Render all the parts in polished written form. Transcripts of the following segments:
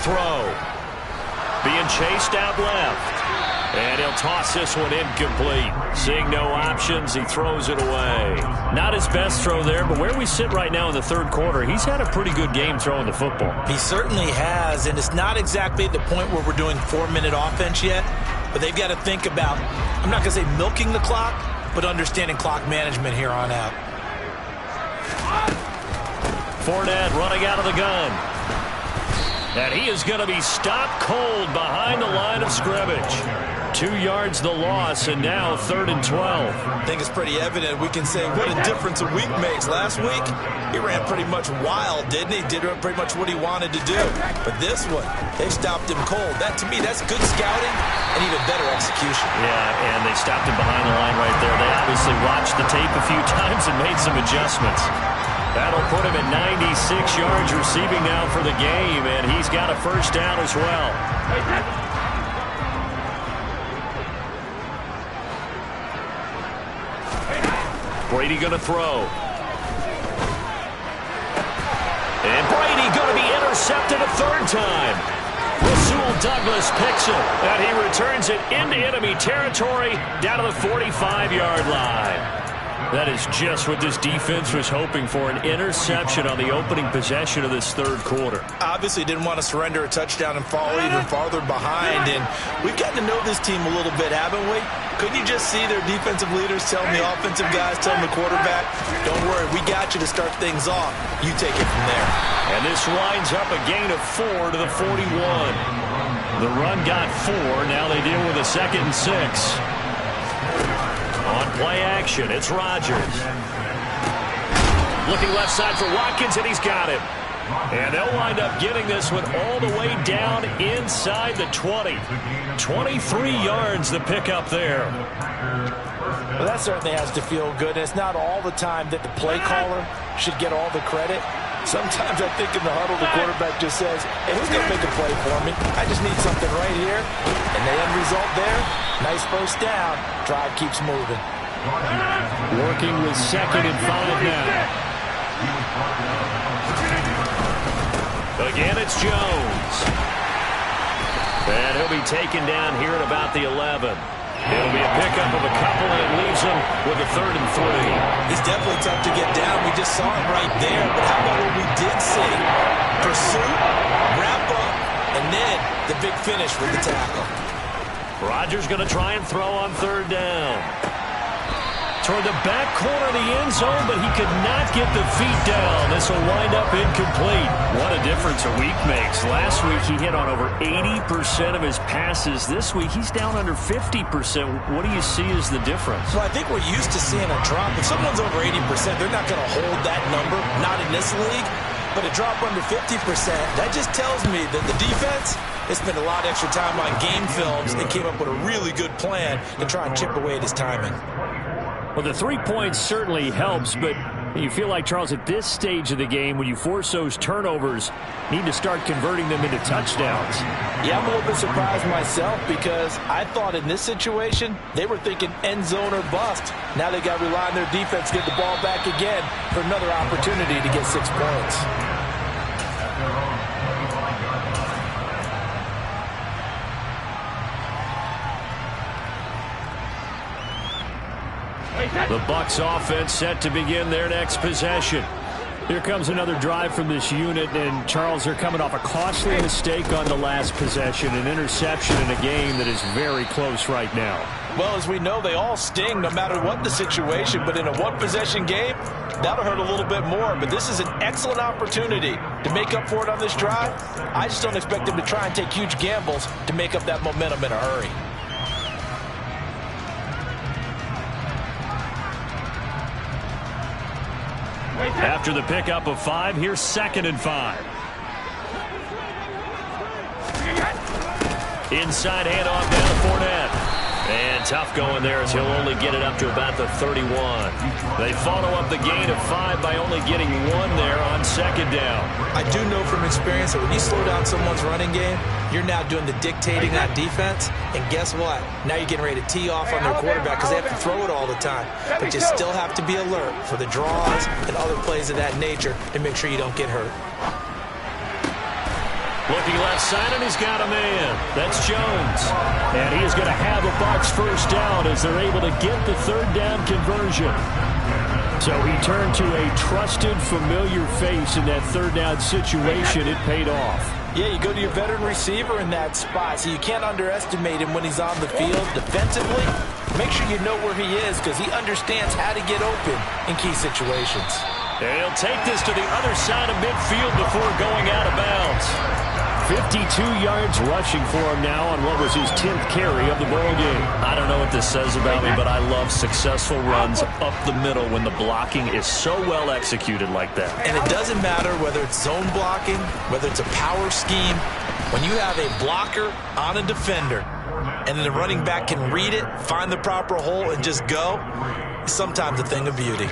throw. Being chased out left. And he'll toss this one incomplete. Seeing no options, he throws it away. Not his best throw there, but where we sit right now in the third quarter, he's had a pretty good game throwing the football. He certainly has, and it's not exactly the point where we're doing 4-minute offense yet, but they've got to think about, I'm not going to say milking the clock, but understanding clock management here on out. Fournette running out of the gun. And he is going to be stopped cold behind the line of scrimmage. 2 yards the loss, and now 3rd and 12. I think it's pretty evident. We can say what a difference a week makes. Last week, he ran pretty much wild, didn't he? Did pretty much what he wanted to do. But this one, they stopped him cold. That, to me, that's good scouting and even better execution. Yeah, and they stopped him behind the line right there. They obviously watched the tape a few times and made some adjustments. That'll put him at 96 yards receiving now for the game, and he's got a first down as well. Brady going to throw. And Brady going to be intercepted a third time. Rasul Douglas picks it, and he returns it into enemy territory down to the 45-yard line. That is just what this defense was hoping for, an interception on the opening possession of this third quarter. Obviously didn't want to surrender a touchdown and fall even farther behind, and we've gotten to know this team a little bit, haven't we? Couldn't you just see their defensive leaders telling the offensive guys, telling the quarterback, don't worry, we got you to start things off. You take it from there. And this winds up a gain of 4 to the 41. The run got 4. Now they deal with a 2nd and 6. On play action, it's Rodgers. Looking left side for Watkins, and he's got him. And they'll wind up getting this one all the way down inside the 20. 23 yards the pickup there. Well, that certainly has to feel good. And it's not all the time that the play caller should get all the credit. Sometimes I think in the huddle, the quarterback just says, hey, who's going to make a play for me? I just need something right here. And the end result there, nice first down. Drive keeps moving. Working with 2nd and 5 now. Again, it's Jones. And he'll be taken down here at about the 11. It'll be a pickup of a couple, and it leaves him with a 3rd and 3. He's definitely tough to get down. We just saw him right there. But how about what we did see? Pursuit, wrap up, and then the big finish with the tackle. Rodgers going to try and throw on 3rd down. Toward the back corner of the end zone, but he could not get the feet down. This will wind up incomplete. What a difference a week makes. Last week he hit on over 80% of his passes. This week he's down under 50%. What do you see as the difference? Well, I think we're used to seeing a drop. If someone's over 80%, they're not going to hold that number, not in this league. But a drop under 50%, that just tells me that the defense has spent a lot of extra time on game films and came up with a really good plan to try and chip away at his timing. Well, the 3 points certainly helps, but you feel like, Charles, at this stage of the game, when you force those turnovers, need to start converting them into touchdowns. Yeah, I'm a little bit surprised myself because I thought in this situation, they were thinking end zone or bust. Now they got to rely on their defense to get the ball back again for another opportunity to get 6 points. The Bucs offense set to begin their next possession. Here comes another drive from this unit, and Charles, they're coming off a costly mistake on the last possession, an interception in a game that is very close right now. Well, as we know, they all sting no matter what the situation, but in a one-possession game, that'll hurt a little bit more. But this is an excellent opportunity to make up for it on this drive. I just don't expect them to try and take huge gambles to make up that momentum in a hurry. After the pickup of 5, here's 2nd and 5. Inside handoff down to Fournette. And tough going there as he'll only get it up to about the 31. They follow up the gain of 5 by only getting 1 there on 2nd down. I do know from experience that when you slow down someone's running game, you're now doing the dictating on defense. And guess what? Now you're getting ready to tee off on their quarterback because they have to throw it all the time. But you still have to be alert for the draws and other plays of that nature to make sure you don't get hurt. Looking left side, and he's got a man. That's Jones. And he is going to have a Bucs first down as they're able to get the third down conversion. So he turned to a trusted, familiar face in that third down situation. It paid off. Yeah, you go to your veteran receiver in that spot, so you can't underestimate him when he's on the field. Defensively, make sure you know where he is because he understands how to get open in key situations. And he'll take this to the other side of midfield before going out of bounds. 52 yards rushing for him now on what was his 10th carry of the ball game. I don't know what this says about me, but I love successful runs up the middle when the blocking is so well executed like that. And it doesn't matter whether it's zone blocking, whether it's a power scheme. When you have a blocker on a defender and then the running back can read it, find the proper hole, and just go, it's sometimes a thing of beauty.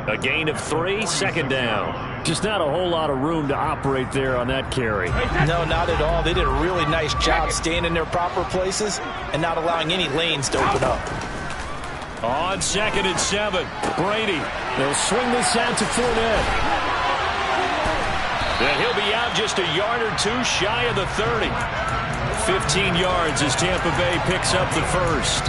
A gain of 3, second down. Just not a whole lot of room to operate there on that carry. No, not at all. They did a really nice job staying in their proper places and not allowing any lanes to open up. On 2nd and 7, Brady. They'll swing this out to Fournette. And he'll be out just a yard or two shy of the 30. 15 yards as Tampa Bay picks up the first.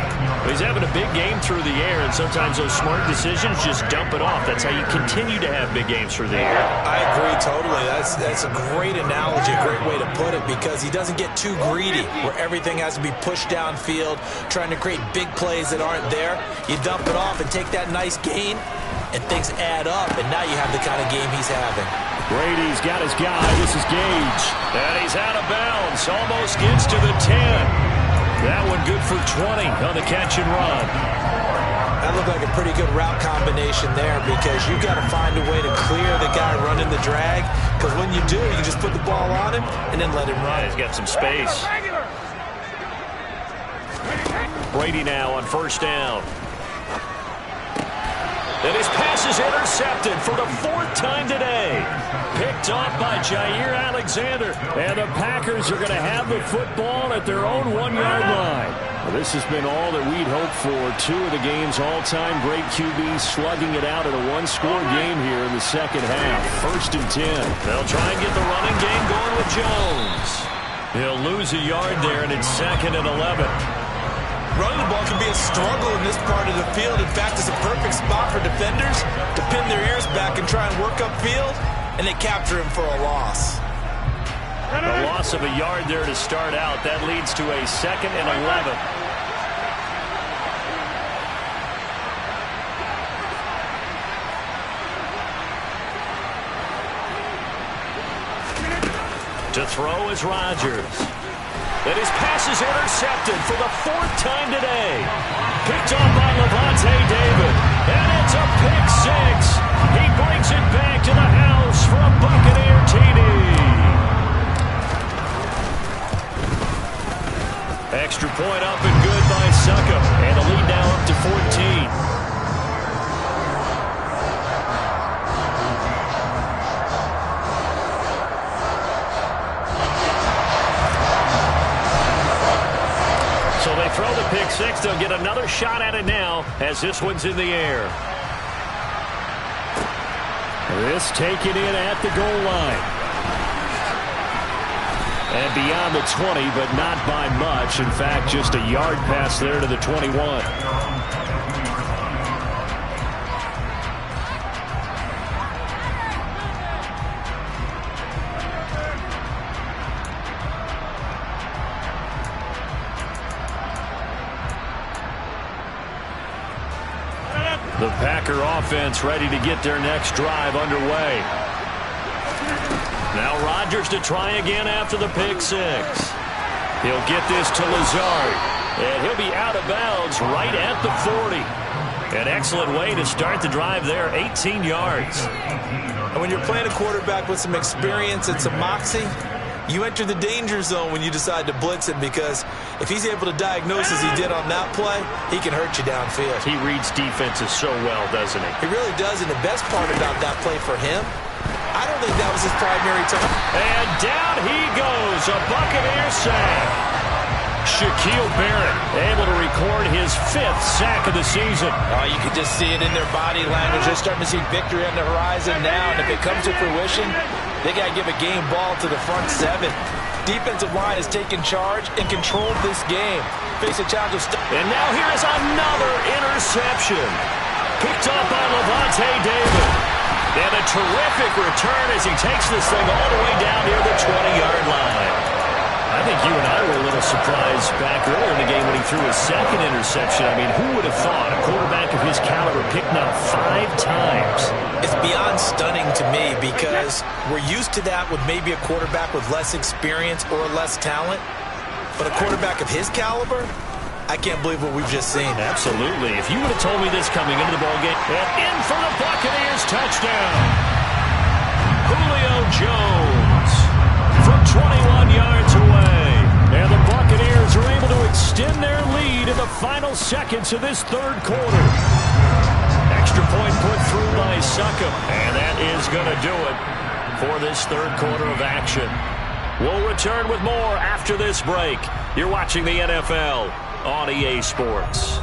He's having a big game through the air, and sometimes those smart decisions just dump it off. That's how you continue to have big games through the air. I agree totally. That's a great analogy, a great way to put it, because he doesn't get too greedy where everything has to be pushed downfield, trying to create big plays that aren't there. You dump it off and take that nice gain, and things add up, and now you have the kind of game he's having. Brady's got his guy. This is Gage. And he's out of bounds. Almost gets to the 10. That one good for 20 on the catch and run. That looked like a pretty good route combination there because you've got to find a way to clear the guy running the drag, because when you do, you just put the ball on him and then let him run. Yeah, he's got some space. Brady now on first down. And his pass is intercepted for the 4th time today. Picked off by Jair Alexander. And the Packers are going to have the football at their own 1-yard line. Well, this has been all that we'd hoped for. 2 of the game's all-time great QBs slugging it out in a one-score game here in the second half. 1st and 10. They'll try and get the running game going with Jones. He'll lose a yard there, and it's 2nd and 11. Running the ball can be a struggle in this part of the field. In fact, it's a perfect spot for defenders to pin their ears back and try and work upfield, and they capture him for a loss. A loss of a yard there to start out. That leads to a 2nd and 11. To throw is Rodgers. And his pass is intercepted for the 4th time today. Picked off by Levante David. And it's a pick 6. He brings it back to the house for a Buccaneer TD. Extra point up and good by Suckup. And the lead now up to 14. So they throw the pick 6. They'll get another shot at it now as this one's in the air. This taken in at the goal line. And beyond the 20, but not by much. In fact, just a yard pass there to the 21. The Packer offense ready to get their next drive underway. Now Rodgers to try again after the pick 6. He'll get this to Lazard. And he'll be out of bounds right at the 40. An excellent way to start the drive there, 18 yards. And when you're playing a quarterback with some experience and some moxie, you enter the danger zone when you decide to blitz him, because if he's able to diagnose as he did on that play, he can hurt you downfield. He reads defenses so well, doesn't he? He really does, and the best part about that play for him, I don't think that was his primary target. And down he goes, a Buccaneer sack. Shaquille Barrett able to record his 5th sack of the season. You can just see it in their body language. They're starting to see victory on the horizon now, and if it comes to fruition, They got to give a game ball to the front seven. Defensive line has taken charge and controlled this game. Face a challenge of... And now here is another interception. Picked up by Levante David. And a terrific return as he takes this thing all the way down near the 20-yard line. I think you and I were a little surprised back earlier in the game when he threw his second interception. I mean, who would have thought a quarterback of his caliber picked him up 5 times? It's beyond stunning to me because we're used to that with maybe a quarterback with less experience or less talent. But a quarterback of his caliber, I can't believe what we've just seen. Absolutely. If you would have told me this coming into the ballgame. And in for the Buccaneers touchdown. Julio Jones from 21 yards away. And the Buccaneers are able to extend their lead in the final seconds of this third quarter. Extra point put through by Succop. And that is going to do it for this third quarter of action. We'll return with more after this break. You're watching the NFL on EA Sports.